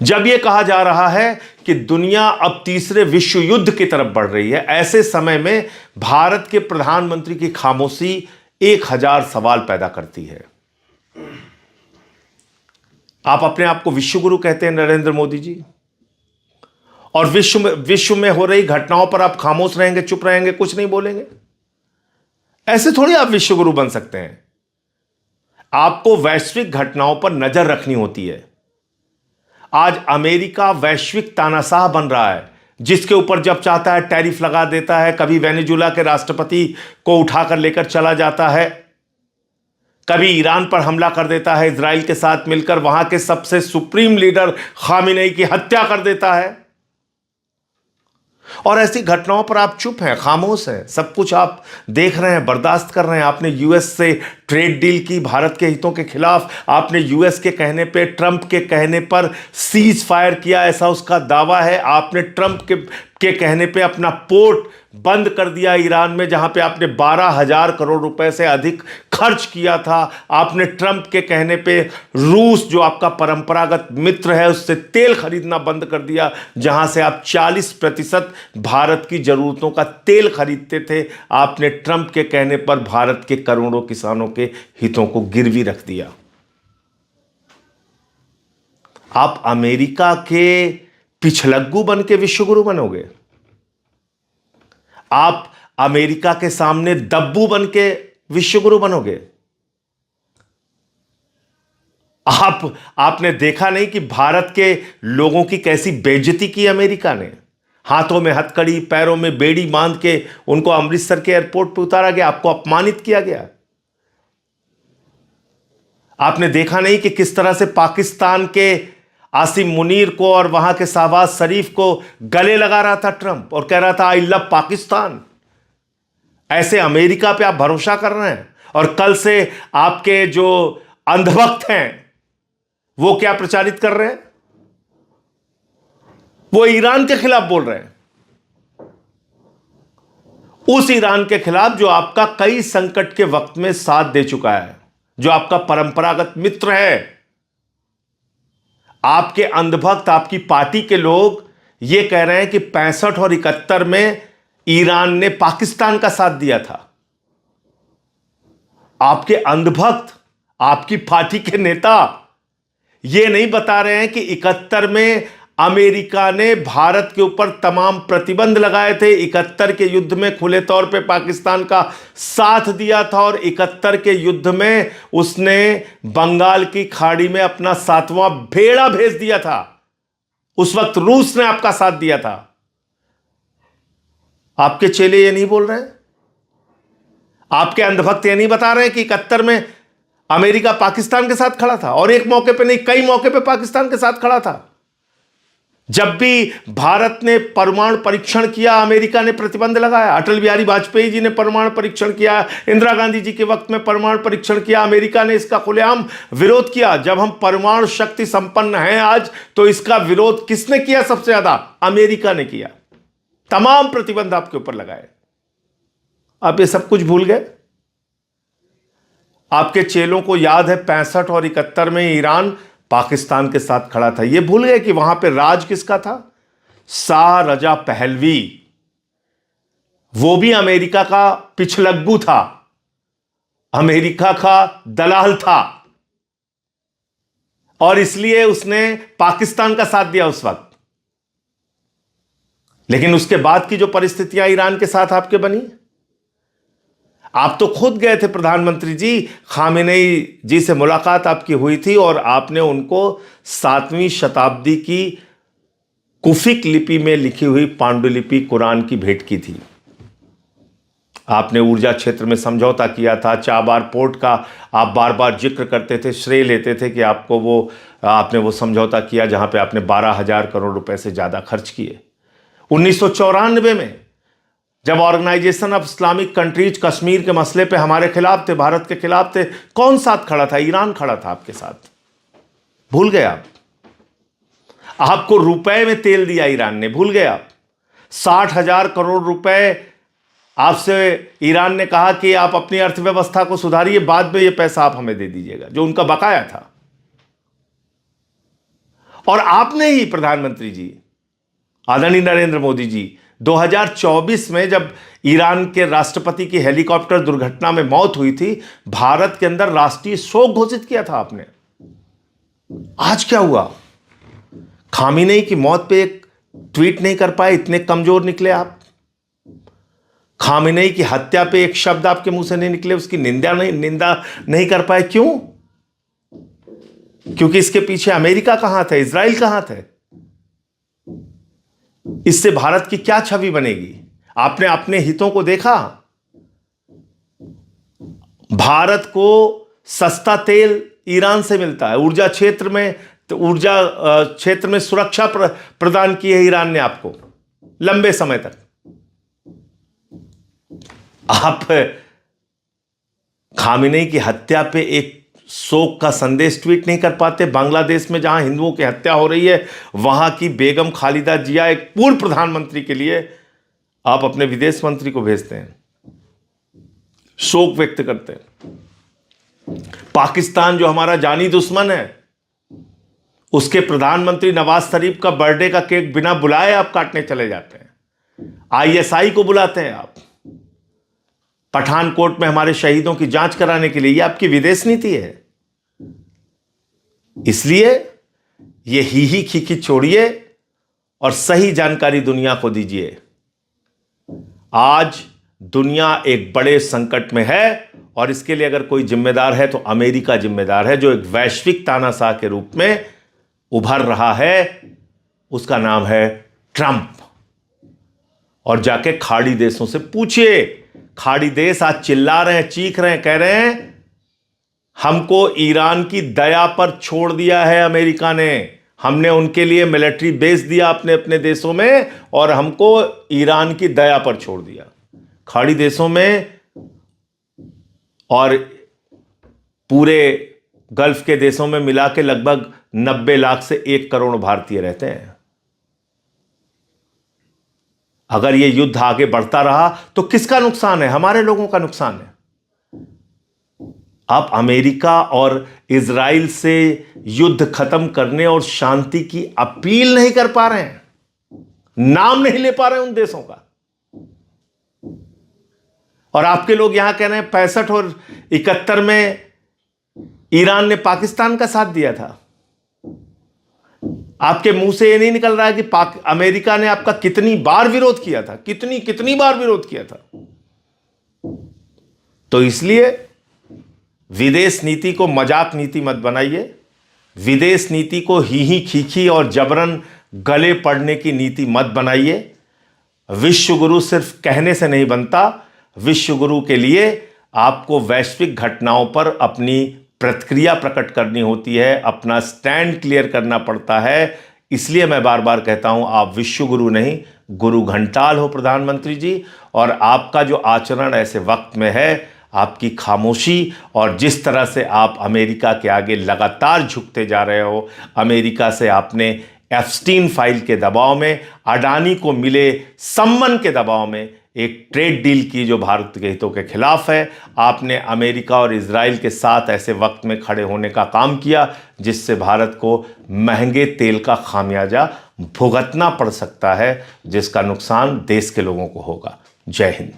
जब यह कहा जा रहा है कि दुनिया अब तीसरे विश्व युद्ध की तरफ बढ़ रही है, ऐसे समय में भारत के प्रधानमंत्री की खामोशी 1000 सवाल पैदा करती है। आप अपने आप को विश्वगुरु कहते हैं नरेंद्र मोदी जी, और विश्व में हो रही घटनाओं पर आप खामोश रहेंगे, चुप रहेंगे, कुछ नहीं बोलेंगे। ऐसे थोड़ी आप विश्वगुरु बन सकते हैं। आपको वैश्विक घटनाओं पर नजर रखनी होती है। आज अमेरिका वैश्विक तानाशाह बन रहा है, जिसके ऊपर जब चाहता है टैरिफ लगा देता है। कभी वेनेजुला के राष्ट्रपति को उठाकर लेकर चला जाता है, कभी ईरान पर हमला कर देता है इजराइल के साथ मिलकर, वहां के सबसे सुप्रीम लीडर खामेनेई की हत्या कर देता है। और ऐसी घटनाओं पर आप चुप हैं, खामोश हैं, सब कुछ आप देख रहे हैं, बर्दाश्त कर रहे हैं। आपने यूएस से ट्रेड डील की भारत के हितों के खिलाफ, आपने यूएस के कहने पे, ट्रंप के कहने पर सीज फायर किया, ऐसा उसका दावा है। आपने ट्रंप के कहने पे अपना पोर्ट बंद कर दिया ईरान में, जहां पे आपने 12,000 करोड़ रुपए से अधिक खर्च किया था। आपने ट्रंप के कहने पे रूस, जो आपका परंपरागत मित्र है, उससे तेल खरीदना बंद कर दिया, जहां से आप 40% भारत की जरूरतों का तेल खरीदते थे। आपने ट्रंप के कहने पर भारत के करोड़ों किसानों के हितों को गिरवी रख दिया। आप अमेरिका के पिछलग्गू बन के विश्वगुरु बनोगे? आप अमेरिका के सामने दब्बू बन के विश्वगुरु बनोगे? आपने देखा नहीं कि भारत के लोगों की कैसी बेइज्जती की अमेरिका ने? हाथों में हथकड़ी, पैरों में बेड़ी बांध के उनको अमृतसर के एयरपोर्ट पर उतारा गया, आपको अपमानित किया गया। आपने देखा नहीं कि किस तरह से पाकिस्तान के आसिम मुनीर को और वहां के शहबाज शरीफ को गले लगा रहा था ट्रंप, और कह रहा था आई लव पाकिस्तान। ऐसे अमेरिका पे आप भरोसा कर रहे हैं, और कल से आपके जो अंधभक्त हैं वो क्या प्रचारित कर रहे हैं? वो ईरान के खिलाफ बोल रहे हैं, उस ईरान के खिलाफ जो आपका कई संकट के वक्त में साथ दे चुका है, जो आपका परंपरागत मित्र है। आपके अंधभक्त, आपकी पार्टी के लोग ये कह रहे हैं कि 65 और 71 में ईरान ने पाकिस्तान का साथ दिया था। आपके अंधभक्त, आपकी पार्टी के नेता ये नहीं बता रहे हैं कि 71 में अमेरिका ने भारत के ऊपर तमाम प्रतिबंध लगाए थे, 71 के युद्ध में खुले तौर पे पाकिस्तान का साथ दिया था, और 71 के युद्ध में उसने बंगाल की खाड़ी में अपना 7वां भेड़ा भेज दिया था। उस वक्त रूस ने आपका साथ दिया था। आपके चेले ये नहीं बोल रहे हैं? आपके अंधभक्त ये नहीं बता रहे हैं कि 71 में अमेरिका पाकिस्तान के साथ खड़ा था, और एक मौके पे नहीं, कई मौके पे पाकिस्तान के साथ खड़ा था। जब भी भारत ने परमाणु परीक्षण किया, अमेरिका ने प्रतिबंध लगाया। अटल बिहारी वाजपेयी जी ने परमाणु परीक्षण किया, इंदिरा गांधी जी के वक्त में परमाणु परीक्षण किया, अमेरिका ने इसका खुलेआम विरोध किया। जब हम परमाणु शक्ति संपन्न हैं आज, तो इसका विरोध किसने किया? सबसे ज्यादा अमेरिका ने किया। तमाम प्रतिबंध आपके ऊपर लगाए। आप ये सब कुछ भूल गए? आपके चेलों को याद है 65 और 71 में ईरान पाकिस्तान के साथ खड़ा था। ये भूल गए कि वहां पे राज किसका था? Shah Reza Pahlavi. वो भी अमेरिका का पिछलग्गू था, अमेरिका का दलाल था, और इसलिए उसने पाकिस्तान का साथ दिया उस वक्त। लेकिन उसके बाद की जो परिस्थितियां ईरान के साथ आपके बनी, आप तो खुद गए थे प्रधानमंत्री जी, खामेनेई जी से मुलाकात आपकी हुई थी, और आपने उनको 7वीं शताब्दी की कुफिक लिपि में लिखी हुई पांडुलिपि कुरान की भेंट की थी। आपने ऊर्जा क्षेत्र में समझौता किया था। चाबार पोर्ट का आप बार बार जिक्र करते थे, श्रेय लेते थे कि आपने वो समझौता किया जहां पे आपने 12,000 करोड़ रुपए से ज्यादा खर्च किए। 1994 में जब organisation of Islamic countries Kashmir के मसले पे हमारे खिलाफ थे, भारत के खिलाफ थे, कौन साथ खड़ा था? ईरान खड़ा था आपके साथ। भूल गए आप? आपको रुपए में तेल दिया ईरान ने, भूल गए आप? 60,000 करोड़ रुपए आपसे ईरान ने कहा कि आप अपनी अर्थव्यवस्था को सुधारिए, बाद में ये पैसा आप हमें दे दीजिएगा, जो उनका बकाया था। और आपने ही प्रधानमंत्री जी, आदरणीय नरेंद्र मोदी जी, 2024 में जब ईरान के राष्ट्रपति की हेलीकॉप्टर दुर्घटना में मौत हुई थी, भारत के अंदर राष्ट्रीय शोक घोषित किया था आपने। आज क्या हुआ? खामेनेई की मौत पे एक ट्वीट नहीं कर पाए, इतने कमजोर निकले आप। खामेनेई की हत्या पे एक शब्द आपके मुंह से नहीं निकले, उसकी निंदा नहीं कर पाए। क्यों? क्योंकि इसके पीछे अमेरिका कहां थे, इजराइल कहां थे? इससे भारत की क्या छवि बनेगी? आपने अपने हितों को देखा? भारत को सस्ता तेल ईरान से मिलता है, ऊर्जा क्षेत्र में, तो ऊर्जा क्षेत्र में सुरक्षा प्रदान की है ईरान ने आपको लंबे समय तक। आप खामेनेई की हत्या पे एक शोक का संदेश ट्वीट नहीं कर पाते? बांग्लादेश में जहां हिंदुओं की हत्या हो रही है, वहां की बेगम खालिदा जिया, एक पूर्व प्रधानमंत्री के लिए आप अपने विदेश मंत्री को भेजते हैं, शोक व्यक्त करते हैं। पाकिस्तान जो हमारा जानी दुश्मन है, उसके प्रधानमंत्री नवाज शरीफ का बर्थडे का केक बिना बुलाए आप काटने चले जाते हैं। आईएसआई को बुलाते हैं आप पठानकोट में हमारे शहीदों की जांच कराने के लिए। यह आपकी विदेश नीति है। इसलिए ये ही खीखी छोड़िए और सही जानकारी दुनिया को दीजिए। आज दुनिया एक बड़े संकट में है और इसके लिए अगर कोई जिम्मेदार है तो अमेरिका जिम्मेदार है, जो एक वैश्विक तानाशाह के रूप में उभर रहा है। उसका नाम है ट्रंप। और जाके खाड़ी देशों से पूछिए। खाड़ी देश आज चिल्ला रहे हैं, चीख रहे हैं, कह रहे हैं हमको ईरान की दया पर छोड़ दिया है अमेरिका ने। हमने उनके लिए मिलिट्री बेस दिया अपने देशों में और हमको ईरान की दया पर छोड़ दिया। खाड़ी देशों में और पूरे गल्फ के देशों में मिला के लगभग 90 लाख से 1 करोड़ भारतीय रहते हैं। अगर यह युद्ध आगे बढ़ता रहा तो किसका नुकसान है? हमारे लोगों का नुकसान है। आप अमेरिका और इजराइल से युद्ध खत्म करने और शांति की अपील नहीं कर पा रहे हैं, नाम नहीं ले पा रहे हैं उन देशों का। और आपके लोग यहां कह रहे हैं 65 और 71 में ईरान ने पाकिस्तान का साथ दिया था। आपके मुंह से यह नहीं निकल रहा है कि अमेरिका ने आपका कितनी बार विरोध किया था, कितनी बार विरोध किया था। तो इसलिए विदेश नीति को मजाक नीति मत बनाइए। विदेश नीति को ही खीखी और जबरन गले पड़ने की नीति मत बनाइए। विश्व गुरु सिर्फ कहने से नहीं बनता। विश्व गुरु के लिए आपको वैश्विक घटनाओं पर अपनी प्रतिक्रिया प्रकट करनी होती है, अपना स्टैंड क्लियर करना पड़ता है। इसलिए मैं बार बार कहता हूं, आप विश्व गुरु नहीं, गुरु घंटाल हो प्रधानमंत्री जी। और आपका जो आचरण ऐसे वक्त में है, आपकी खामोशी और जिस तरह से आप अमेरिका के आगे लगातार झुकते जा रहे हो, अमेरिका से आपने एप्स्टीन फाइल के दबाव में, अडानी को मिले सम्मान के दबाव में एक ट्रेड डील की जो भारत के हितों के खिलाफ है। आपने अमेरिका और इजराइल के साथ ऐसे वक्त में खड़े होने का काम किया जिससे भारत को महंगे तेल का खामियाजा भुगतना पड़ सकता है, जिसका नुकसान देश के लोगों को होगा। जय हिंद।